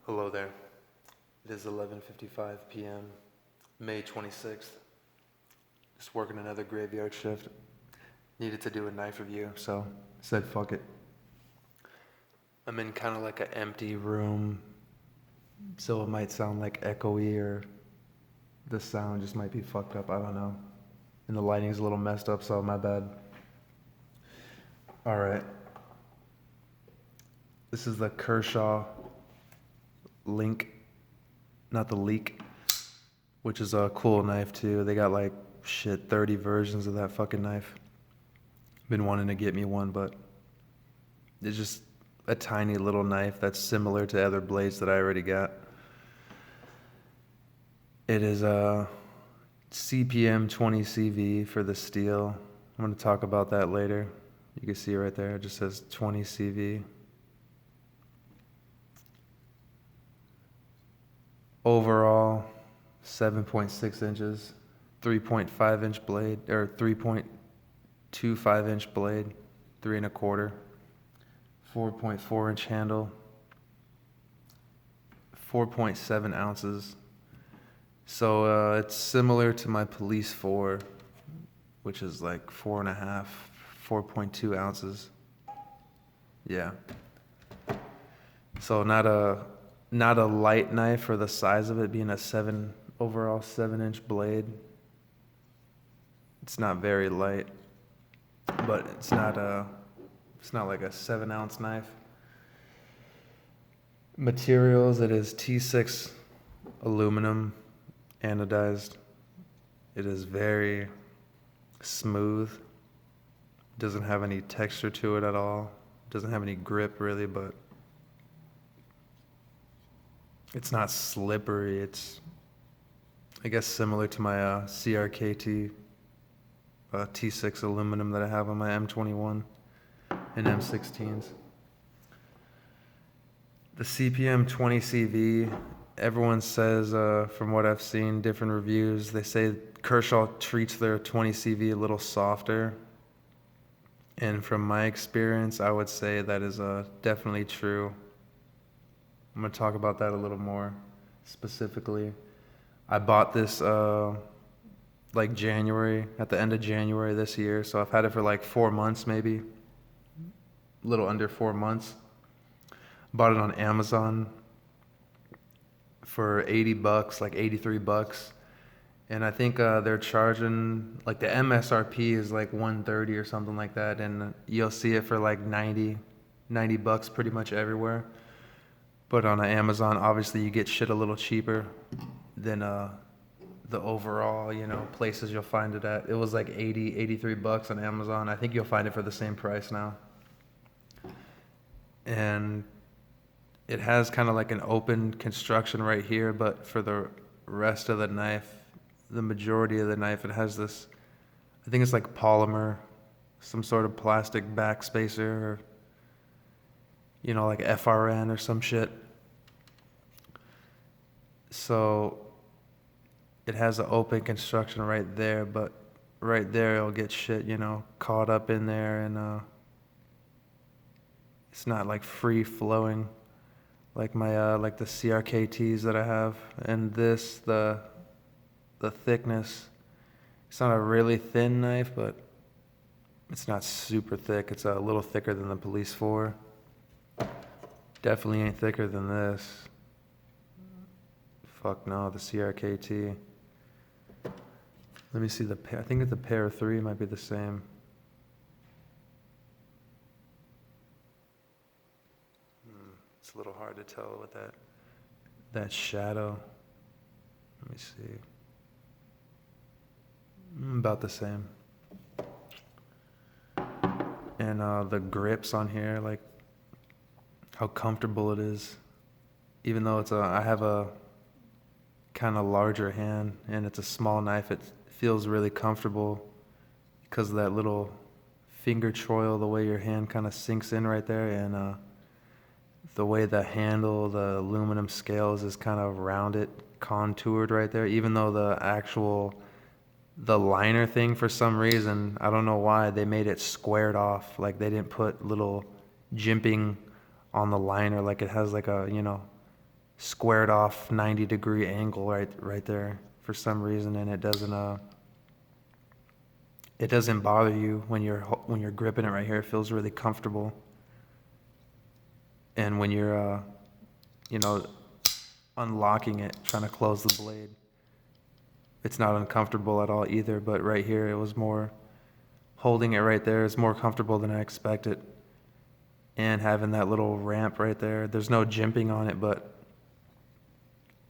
Hello there. It is 11:55 p.m., May 26th. Just working another graveyard shift. Needed to do a knife review, so said fuck it. I'm in kind of like an empty room, so it might sound like echoey or the sound just might be fucked up, I don't know. And the lighting's a little messed up, so my bad. Alright. This is the Kershaw Link, not the Leak, which is a cool knife too. They got like 30 versions of that fucking knife. Been wanting to get me one, but it's just a tiny little knife that's similar to other blades that I already got. It is a CPM 20 CV for the steel. I'm going to talk about that later. You can see right there, it just says 20 CV. Overall, 7.6 inches, 3.5 inch blade, or 3.25 inch blade, 3 1/4, 4.4 inch handle, 4.7 ounces. So it's similar to my Police 4, which is like 4.5, 4.2 ounces. Yeah. So not a light knife for the size of it being a overall 7-inch blade. It's not very light, but it's not like a 7-ounce knife. Materials, it is T6 aluminum anodized. It is very smooth. Doesn't have any texture to it at all. Doesn't have any grip really, but it's not slippery. It's, I guess, similar to my CRKT T6 aluminum that I have on my M21 and M16s. The CPM 20 CV, everyone says, from what I've seen, different reviews, they say Kershaw treats their 20 CV a little softer. And from my experience, I would say that is definitely true. I'm going to talk about that a little more specifically. I bought this like January, at the end of January this year, so I've had it for like 4 months maybe, a little under 4 months. Bought it on Amazon for $80, like $83. And I think they're charging, like the MSRP is like $130 or something like that, and you'll see it for like $90 pretty much everywhere. But on Amazon, obviously you get shit a little cheaper than the overall, places you'll find it at. It was like $83 on Amazon. I think you'll find it for the same price now. And it has kind of like an open construction right here, but for the rest of the knife, the majority of the knife, it has this, I think it's like polymer, some sort of plastic backspacer, or like FRN or some shit. So it has an open construction right there, but right there it'll get shit, caught up in there, and it's not like free flowing like my like the CRKTs that I have. And this, the thickness, it's not a really thin knife, but it's not super thick. It's a little thicker than the Police 4. Definitely ain't thicker than this. Fuck no, the CRKT. Let me see the pair. I think the pair 3 might be the same. It's a little hard to tell with that shadow. Let me see. About the same. And the grips on here, like how comfortable it is. Even though I have a kind of larger hand and it's a small knife, it feels really comfortable because of that little finger choil, the way your hand kind of sinks in right there, and the way the handle, the aluminum scales is kind of rounded, contoured right there. Even though the liner thing, for some reason, I don't know why, they made it squared off. Like they didn't put little jimping on the liner, like it has like a, squared off 90-degree angle right there for some reason, and it doesn't bother you when you're gripping it right here. It feels really comfortable. And when you're you know, unlocking it, trying to close the blade, it's not uncomfortable at all either. But right here, it was more, holding it right there is more comfortable than I expected. And having that little ramp right there, there's no jimping on it, but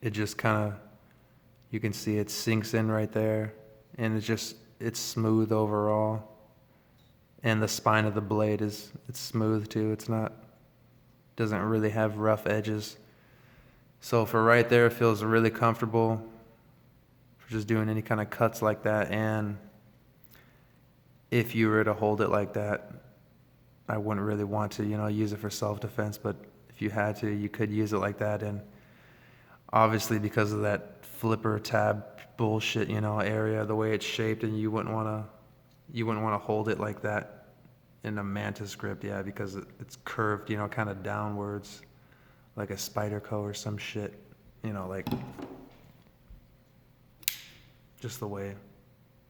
it just kind of, you can see it sinks in right there, and it's smooth overall. And the spine of the blade it's smooth too. Doesn't really have rough edges. So for right there, it feels really comfortable for just doing any kind of cuts like that. And if you were to hold it like that, I wouldn't really want to, use it for self-defense, but if you had to, you could use it like that. And obviously because of that flipper tab bullshit, area, the way it's shaped, and you wouldn't want to hold it like that in a mantis grip, yeah, because it's curved, kind of downwards, like a Spyderco or some shit, like just the way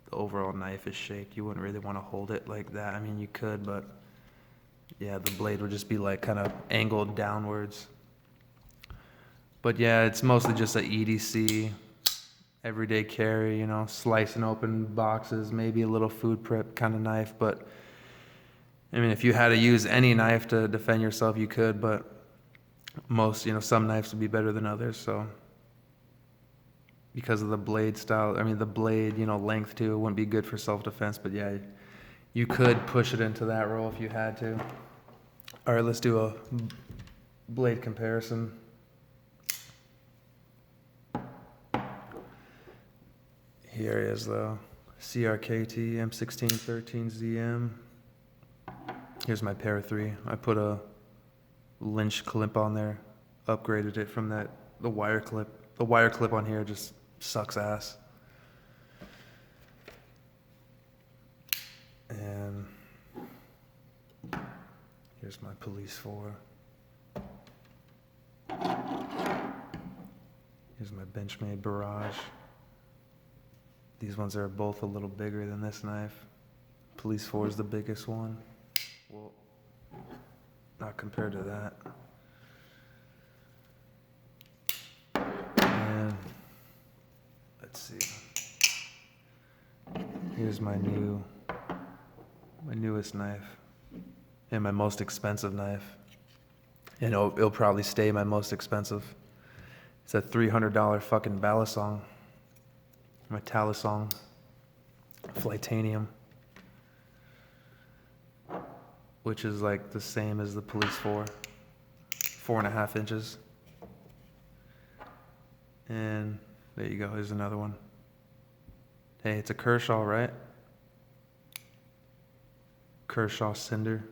the overall knife is shaped. You wouldn't really want to hold it like that. I mean, you could, but yeah, the blade would just be like kind of angled downwards. But yeah, it's mostly just a EDC, everyday carry, slicing open boxes, maybe a little food prep kind of knife. But I mean, if you had to use any knife to defend yourself, you could, but most, some knives would be better than others. So because of the blade style, I mean, the blade, length too, wouldn't be good for self-defense. But yeah, you could push it into that role if you had to. All right, let's do a blade comparison. Here is the CRKT M1613ZM. Here's my Para 3. I put a Lynch clip on there, upgraded it from the wire clip. The wire clip on here just sucks ass. And here's my Police 4. Here's my Benchmade Barrage. These ones are both a little bigger than this knife. Police 4 is the biggest one. Well, not compared to that. And let's see. Here's my newest knife, and my most expensive knife. And it'll probably stay my most expensive. It's a $300 fucking Balisong. My Talisong Flightanium, which is like the same as the Police 4, 4.5 inches. And there you go, here's another one. Hey, it's a Kershaw, right? Kershaw Cinder.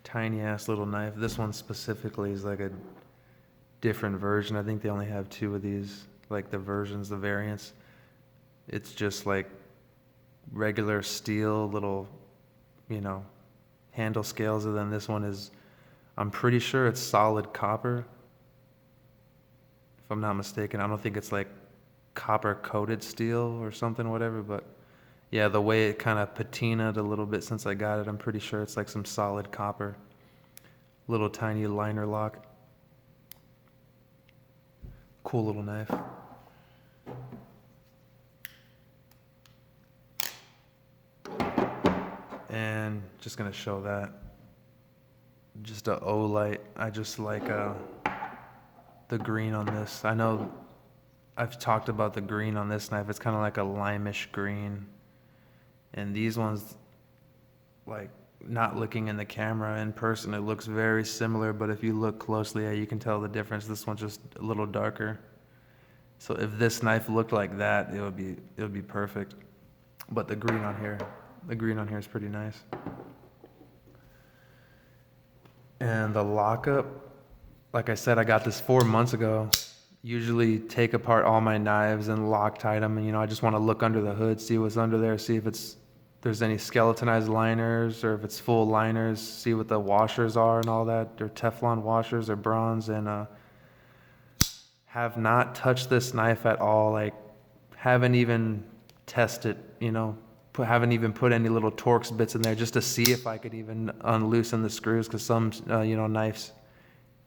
Tiny ass little knife. This one specifically is like a different version. I think they only have 2 of these, like the versions, the variants. It's just like regular steel little, handle scales, and then this one is, I'm pretty sure it's solid copper, if I'm not mistaken. I don't think it's like copper coated steel or something, whatever, but yeah, the way it kind of patinaed a little bit since I got it, I'm pretty sure it's like some solid copper. Little tiny liner lock. Cool little knife. And just gonna show that. Just a O-light. I just like the green on this. I know I've talked about the green on this knife. It's kind of like a limeish green. And these ones, like, not looking in the camera in person, it looks very similar, but if you look closely, yeah, you can tell the difference. This one's just a little darker. So if this knife looked like that, it would be perfect. But the green on here is pretty nice. And the Lockup, like I said, I got this 4 months ago. Usually take apart all my knives and Loctite them, and I just want to look under the hood, see what's under there, see if it's there's any skeletonized liners or if it's full liners, see what the washers are and all that, or Teflon washers or bronze, and have not touched this knife at all. Like, haven't even tested, haven't even put any little Torx bits in there just to see if I could even unloosen the screws, because some, knives,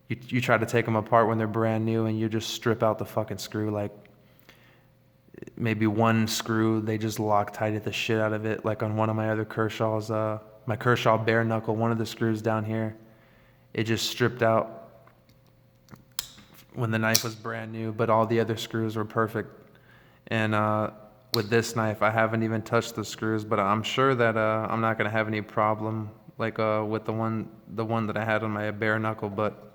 you try to take them apart when they're brand new and you just strip out the fucking screw. Like, maybe one screw, they just Loctite the shit out of it. Like on one of my other Kershaws, my Kershaw bare knuckle, one of the screws down here, it just stripped out when the knife was brand new, but all the other screws were perfect. And with this knife, I haven't even touched the screws, but I'm sure that I'm not gonna have any problem like with the one that I had on my bare knuckle. But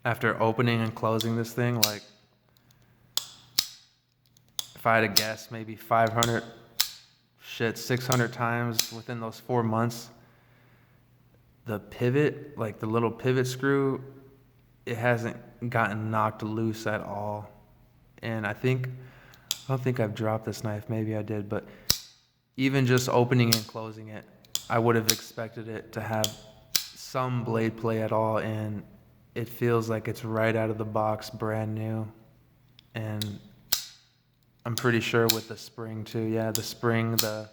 after opening and closing this thing, like, if I had to guess, maybe 600 times within those 4 months, the pivot, like the little pivot screw, it hasn't gotten knocked loose at all. And I don't think I've dropped this knife. Maybe I did, but even just opening and closing it, I would have expected it to have some blade play at all, and it feels like it's right out of the box, brand new. And I'm pretty sure with the spring too. Yeah, the spring, the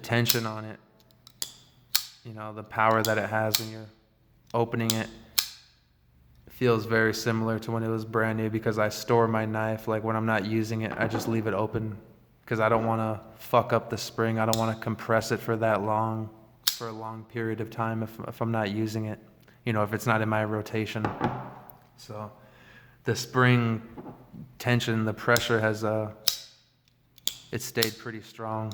tension on it, the power that it has when you're opening it, feels very similar to when it was brand new, because I store my knife, like when I'm not using it, I just leave it open because I don't want to fuck up the spring. I don't want to compress it for a long period of time if I'm not using it, if it's not in my rotation. So the spring tension, the pressure has it stayed pretty strong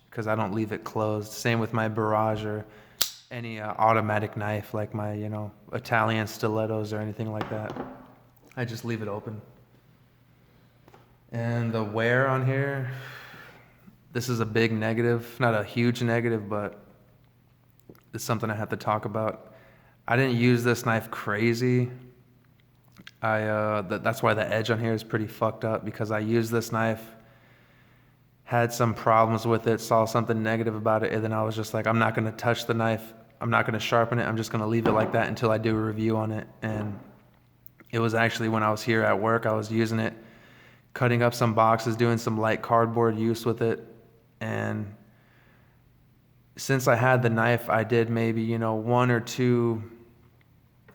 because I don't leave it closed. Same with my barrage or any automatic knife, like my Italian stilettos or anything like that. I just leave it open. And the wear on here, this is a big negative, not a huge negative, but it's something I have to talk about. I didn't use this knife crazy. That's why the edge on here is pretty fucked up, because I used this knife, had some problems with it, saw something negative about it, and then I was just like, I'm not going to touch the knife. I'm not going to sharpen it. I'm just going to leave it like that until I do a review on it. And it was actually when I was here at work, I was using it, cutting up some boxes, doing some light cardboard use with it. And since I had the knife, I did maybe, 1 or 2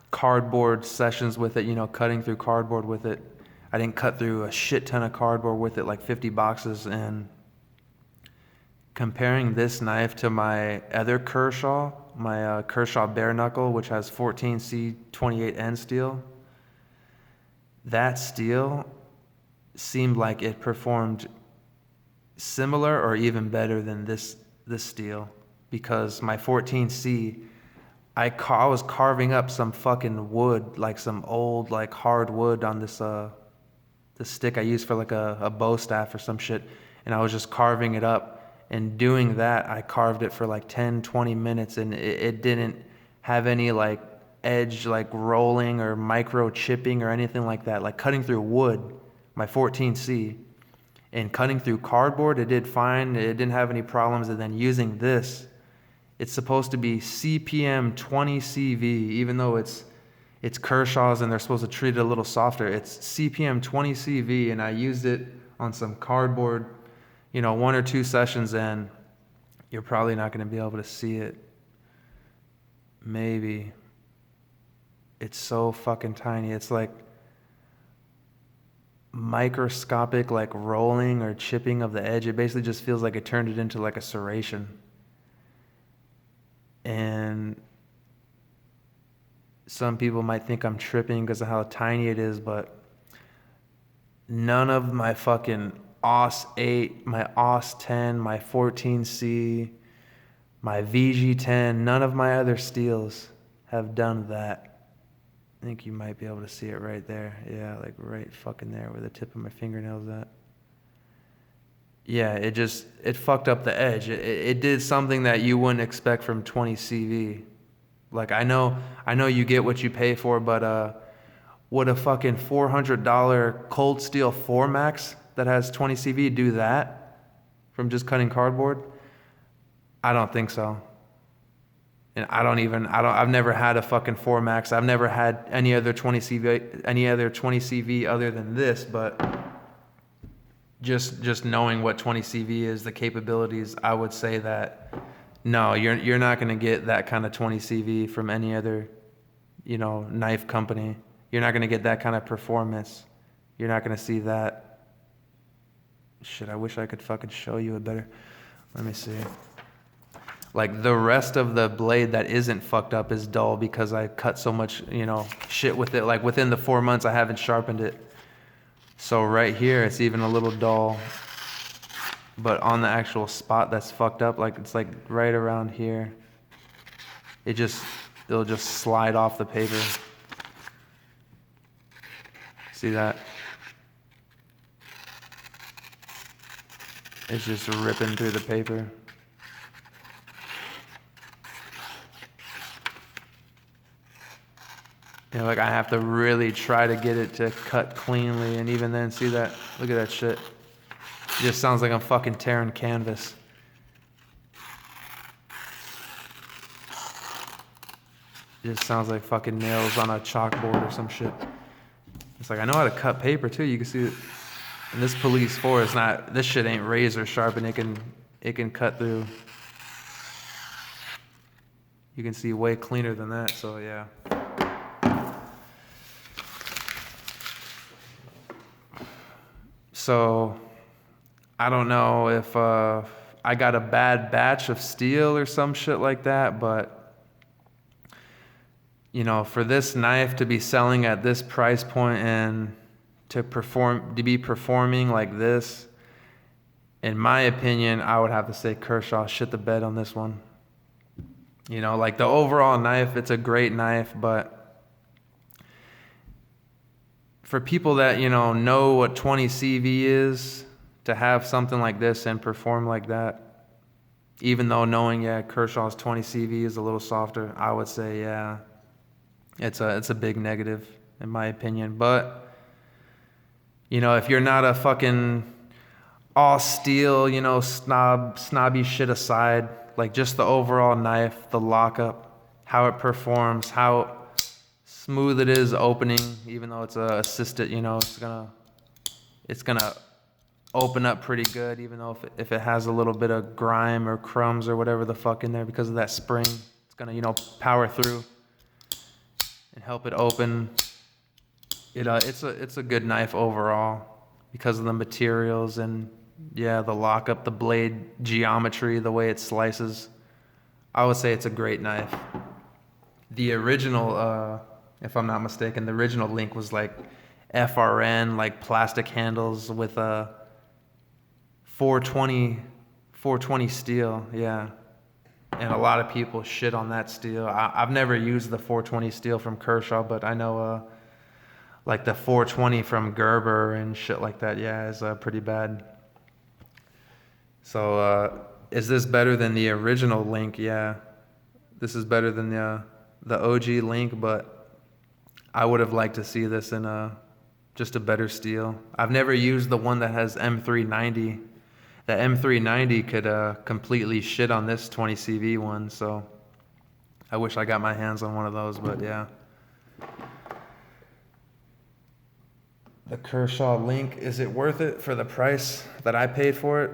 cardboard sessions with it, cutting through cardboard with it. I didn't cut through a shit ton of cardboard with it, like 50 boxes. And comparing this knife to my other Kershaw, my Kershaw bare knuckle, which has 14C28N steel, that steel seemed like it performed similar or even better than this steel, because my 14C, I was carving up some fucking wood, like some old, like hard wood on this stick I used for like a bow staff or some shit, and I was just carving it up. And doing that, I carved it for like 10, 20 minutes, and it didn't have any like edge, like rolling or micro chipping or anything like that. Like cutting through wood, my 14C, and cutting through cardboard, it did fine. It didn't have any problems. And then using this, it's supposed to be CPM 20 CV, even though it's Kershaw's and they're supposed to treat it a little softer. It's CPM 20 CV, and I used it on some cardboard, 1 or 2 sessions, and you're probably not going to be able to see it. Maybe. It's so fucking tiny. It's like microscopic, like rolling or chipping of the edge. It basically just feels like it turned it into like a serration. And some people might think I'm tripping because of how tiny it is, but none of my fucking AUS 8, my AUS 10, my 14C, my VG10, none of my other steels have done that. I think you might be able to see it right there. Yeah, like right fucking there where the tip of my fingernail's at. Yeah, it fucked up the edge. It did something that you wouldn't expect from 20 CV. Like, I know you get what you pay for, but would a fucking $400 cold steel 4 Max that has 20 CV do that from just cutting cardboard? I don't think so. And I've never had a fucking 4Max. I've never had any other 20CV other than this, but just knowing what 20CV is, the capabilities, I would say that no, you're not going to get that kind of 20CV from any other, knife company. You're not going to get that kind of performance. You're not going to see that. Shit, I wish I could fucking show you a better. Let me see. Like the rest of the blade that isn't fucked up is dull because I cut so much, shit with it. Like within the 4 months, I haven't sharpened it. So right here, it's even a little dull. But on the actual spot that's fucked up, like it's like right around here, it'll just slide off the paper. See that? It's just ripping through the paper. Like I have to really try to get it to cut cleanly, and even then, see that? Look at that shit. It just sounds like I'm fucking tearing canvas. It just sounds like fucking nails on a chalkboard or some shit. It's like I know how to cut paper too. You can see it. And this Police 4 is not. This shit ain't razor sharp, and it can cut through. You can see way cleaner than that. So yeah. So I don't know if I got a bad batch of steel or some shit like that, but for this knife to be selling at this price point and to be performing like this, in my opinion, I would have to say Kershaw shit the bed on this one. Like the overall knife, it's a great knife, but for people that, know what 20 CV is, to have something like this and perform like that, even though knowing, Kershaw's 20 CV is a little softer, I would say, it's a big negative, in my opinion. But, if you're not a fucking all steel, snobby shit aside, like just the overall knife, the lockup, how it performs, how smooth it is opening, even though it's assisted, it's gonna open up pretty good, even though if it has a little bit of grime or crumbs or whatever the fuck in there because of that spring, it's gonna power through and help it open. It's a good knife overall because of the materials and the lockup, the blade geometry, the way it slices. I would say it's a great knife. The original, if I'm not mistaken, the original link was like FRN, like plastic handles with a 420 steel, and a lot of people shit on that steel. I've never used the 420 steel from Kershaw, but I know like the 420 from Gerber and shit like that, is pretty bad. So is this better than the original link? Yeah, this is better than the OG link, but I would have liked to see this in just a better steel. I've never used the one that has M390. The M390 could completely shit on this 20 CV one, so I wish I got my hands on one of those, but yeah. The Kershaw link, is it worth it for the price that I paid for it?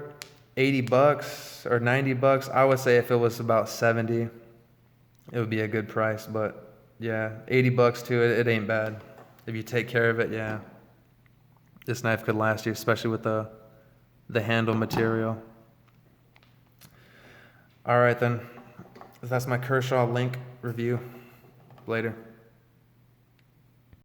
$80 or $90? I would say if it was about 70, it would be a good price, but $80 too, it ain't bad. If you take care of it, this knife could last you, especially with the handle material. All right then, that's my Kershaw link review. Later.